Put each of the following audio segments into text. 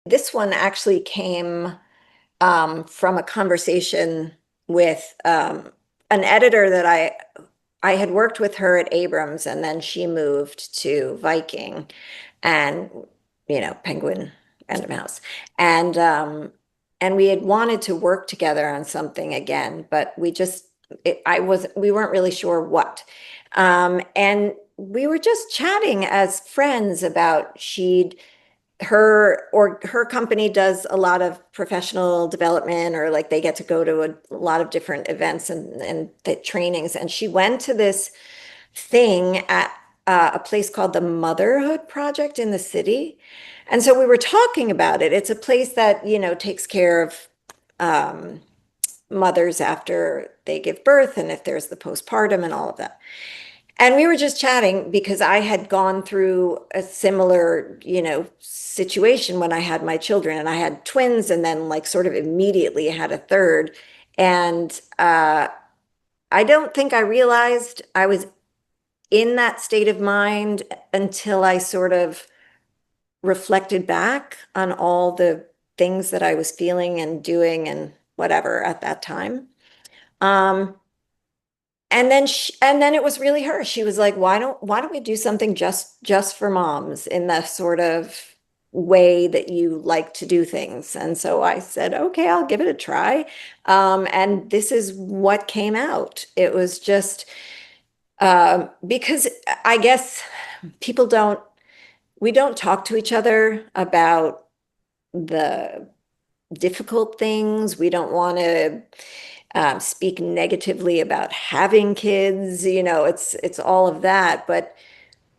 This one actually came from a conversation with an editor that I had worked with her at Abrams, and then she moved to Viking, and Penguin, Random House, and we had wanted to work together on something again, but we weren't really sure what. And we were just chatting as friends about her company does a lot of professional development, or like they get to go to a lot of different events and the trainings. And she went to this thing at a place called the Motherhood Project in the city. And so we were talking about it. It's a place that, takes care of um, mothers after they give birth, and if there's the postpartum and all of that. And we were just chatting because I had gone through a similar, situation when I had my children, and I had twins, and then like sort of immediately had a third. And I don't think I realized I was in that state of mind until I sort of reflected back on all the things that I was feeling and doing and whatever at that time. Um, and then it was really her. She was like, why don't we do something just for moms in the sort of way that you like to do things? And so I said, okay, I'll give it a try. And this is what came out. It was just because I guess people don't we don't talk to each other about the difficult things. We don't want to speak negatively about having kids. It's all of that, but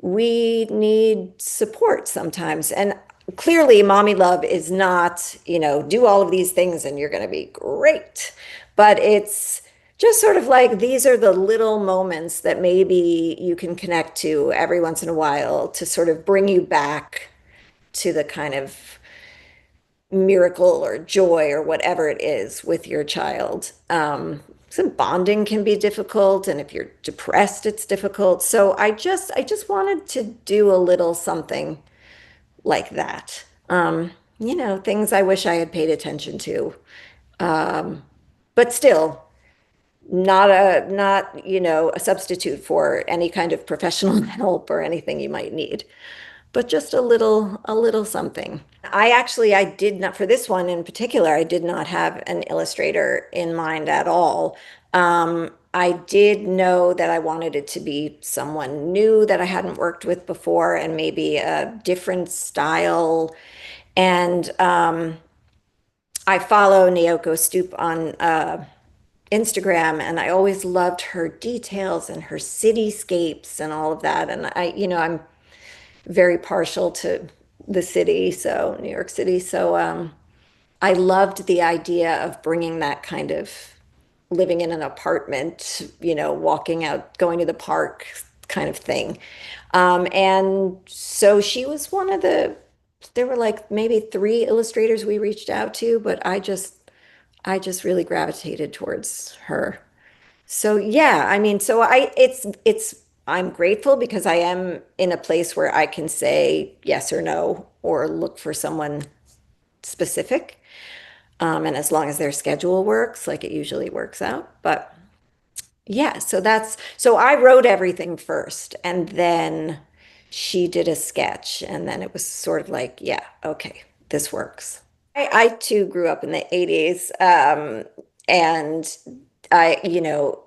we need support sometimes. And clearly, mommy love is not, do all of these things and you're going to be great. But it's just sort of like these are the little moments that maybe you can connect to every once in a while to sort of bring you back to the kind of miracle or joy or whatever it is with your child. Some bonding can be difficult, and if you're depressed, it's difficult. So I just wanted to do a little something like that. Things I wish I had paid attention to. But still, not a substitute for any kind of professional help or anything you might need, but just a little something. I did not, for this one in particular, I did not have an illustrator in mind at all. I did know that I wanted it to be someone new that I hadn't worked with before, and maybe a different style. And I follow Naoko Stoop on Instagram, and I always loved her details and her cityscapes and all of that. And I'm very partial to the city, so New York City. So I loved the idea of bringing that kind of living in an apartment, walking out, going to the park kind of thing. And so she was there were like maybe three illustrators we reached out to, but I just really gravitated towards her. So yeah, I mean, so I'm grateful because I am in a place where I can say yes or no or look for someone specific. And as long as their schedule works, like it usually works out. But yeah, so I wrote everything first, and then she did a sketch, and then it was sort of like, yeah, okay, this works. I too grew up in the 80s, and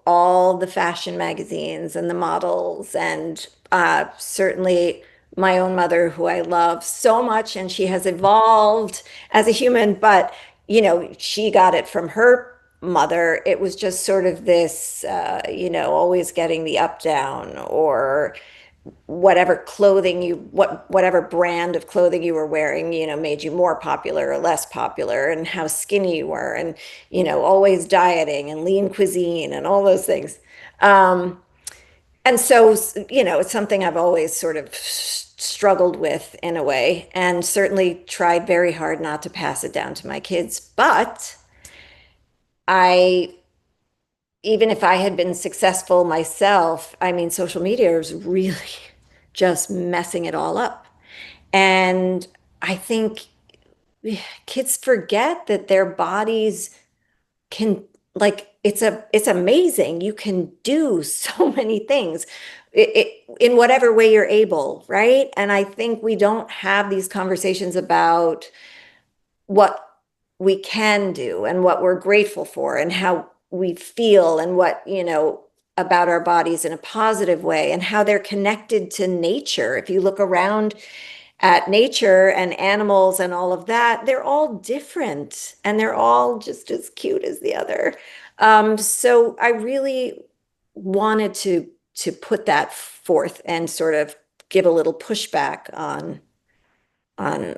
all the fashion magazines and the models, and certainly my own mother, who I love so much, and she has evolved as a human, but, she got it from her mother. It was just sort of this, always getting the up down, or whatever brand of clothing you were wearing, made you more popular or less popular, and how skinny you were, and, always dieting and lean cuisine and all those things. Um, and so, it's something I've always sort of struggled with in a way, and certainly tried very hard not to pass it down to my kids. But I even if I had been successful myself, I mean, social media is really just messing it all up. And I think kids forget that their bodies can, like, it's amazing. You can do so many things in whatever way you're able, right? And I think we don't have these conversations about what we can do and what we're grateful for and how we feel and what, about our bodies in a positive way and how they're connected to nature. If you look around at nature and animals and all of that, they're all different and they're all just as cute as the other. So I really wanted to put that forth and sort of give a little pushback on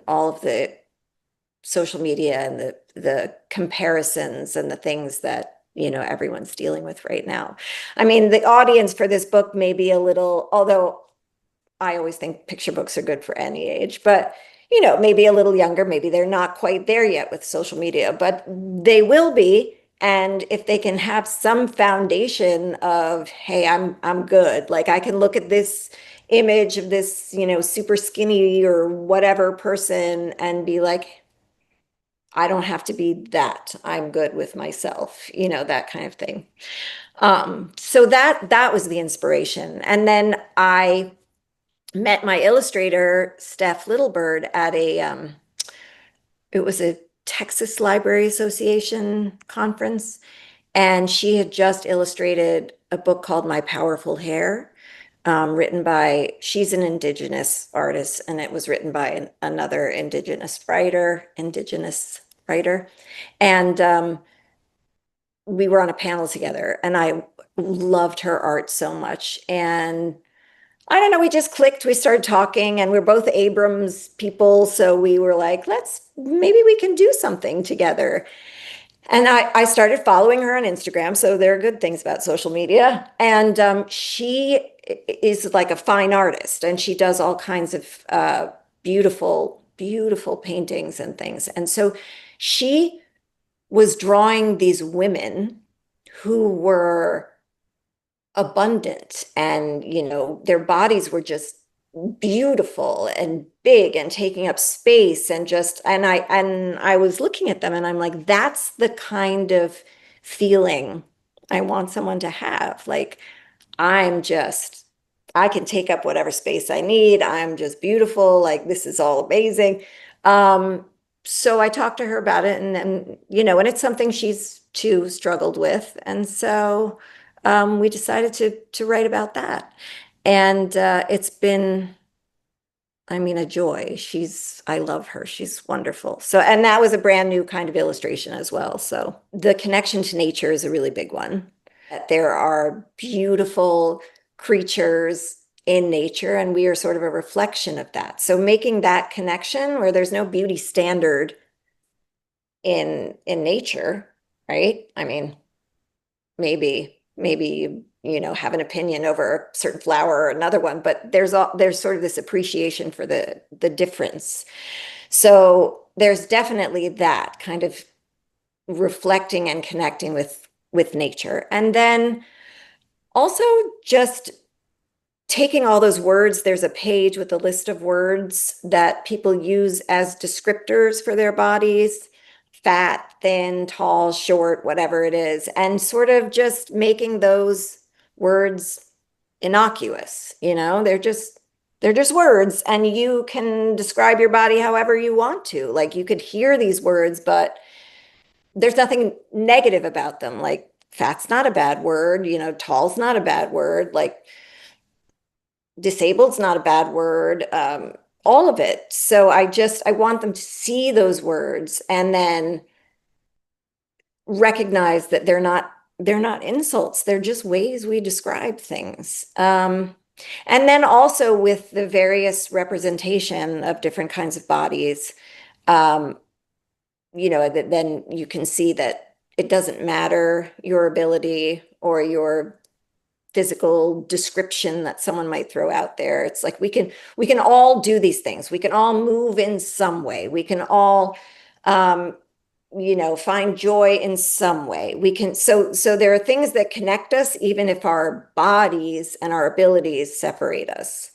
all of the social media and the comparisons and the things that, everyone's dealing with right now. I mean, the audience for this book may be a little, although I always think picture books are good for any age, but maybe a little younger, maybe they're not quite there yet with social media, but they will be. And if they can have some foundation of, hey, I'm good. Like I can look at this image of this, super skinny or whatever person and be like, I don't have to be that. I'm good with myself, that kind of thing. So that was the inspiration. And then I met my illustrator, Steph Littlebird, at it was a Texas Library Association conference, and she had just illustrated a book called My Powerful Hair, written by, she's an Indigenous artist, and it was written by another Indigenous writer. And we were on a panel together, and I loved her art so much. And I don't know, we just clicked, we started talking, and we're both Abrams people, so we were like, maybe we can do something together. And I started following her on Instagram, so there are good things about social media. And she is like a fine artist, and she does all kinds of beautiful, beautiful paintings and things. And so she was drawing these women who were abundant, and their bodies were just beautiful and big and taking up space, and I was looking at them and I'm like, that's the kind of feeling I want someone to have. Like, I'm just, I can take up whatever space I need. I'm just beautiful. Like, this is all amazing. Um, so I talked to her about it, and it's something she's too struggled with. And so we decided to write about that. And it's been, I mean, a joy. I love her. She's wonderful. So, and that was a brand new kind of illustration as well. So the connection to nature is a really big one. There are beautiful creatures in nature, and we are sort of a reflection of that. So making that connection where there's no beauty standard in nature, right? I mean, maybe have an opinion over a certain flower or another one, but there's sort of this appreciation for the difference. So there's definitely that kind of reflecting and connecting with nature. And then also just taking all those words, there's a page with a list of words that people use as descriptors for their bodies: fat, thin, tall, short, whatever it is, and sort of just making those words innocuous. They're just words, and you can describe your body however you want to. Like, you could hear these words, but there's nothing negative about them. Like, fat's not a bad word, tall's not a bad word, like disabled's not a bad word, all of it. So I want them to see those words and then recognize that they're not insults. They're just ways we describe things. And then also with the various representation of different kinds of bodies, um, then you can see that it doesn't matter your ability or your physical description that someone might throw out there. It's like we can all do these things. We can all move in some way. We can all find joy in some way. So there are things that connect us even if our bodies and our abilities separate us.